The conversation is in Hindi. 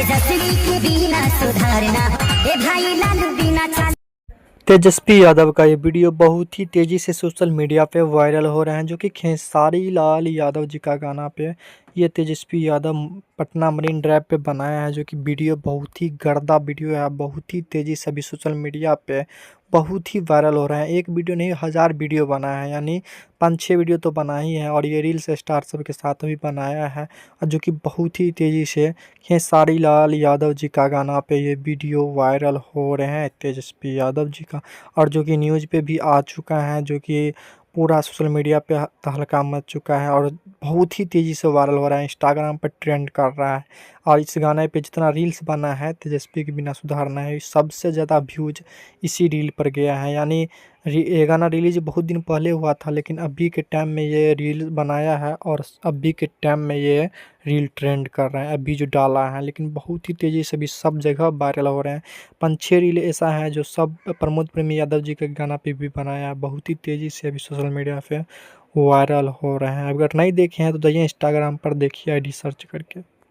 तेजस्वी के बिना सुधारना, ए भाई लालू बिना चाल। तेजस्वी यादव का ये वीडियो बहुत ही तेज़ी से सोशल मीडिया पे वायरल हो रहे हैं, जो कि खेसारी लाल यादव जी का गाना पे ये तेजस्वी यादव पटना मरीन ड्राइव पे बनाया है। जो कि वीडियो बहुत ही गर्दा वीडियो है, बहुत ही तेज़ी से अभी सोशल मीडिया पे बहुत ही वायरल हो रहे हैं। एक वीडियो नहीं, 1000 वीडियो बना है, यानी 5-6 वीडियो तो बना ही है, और ये रील्स स्टार सब के साथ भी बनाया है। और जो कि बहुत ही तेज़ी से खेसारी लाल यादव जी का गाना पे ये वीडियो वायरल हो रहे हैं, तेजस्वी यादव जी का। और जो कि न्यूज़ पे भी आ चुका है, जो कि पूरा सोशल मीडिया पे तहलका मच चुका है और बहुत ही तेज़ी से वायरल हो रहा है, इंस्टाग्राम पर ट्रेंड कर रहा है। और इस गाने पे जितना रील्स बना है तेजस्वी के बिना सुधारना है, सबसे ज़्यादा व्यूज इसी रील पर गया है। यानी ये गाना रिलीज बहुत दिन पहले हुआ था, लेकिन अभी के टाइम में ये रील बनाया है और अभी के टाइम में ये रील ट्रेंड कर रहे हैं, अभी जो डाला है। लेकिन बहुत ही तेज़ी से भी सब जगह वायरल हो रहे हैं। 5-6 रील ऐसा है जो सब प्रमोद प्रेमी यादव जी के गाना पे भी बनाया है, बहुत ही तेज़ी से अभी सोशल मीडिया पे वायरल हो रहे हैं। अगर नहीं देखे हैं तो जाइए इंस्टाग्राम पर देखिए, आईडी सर्च करके।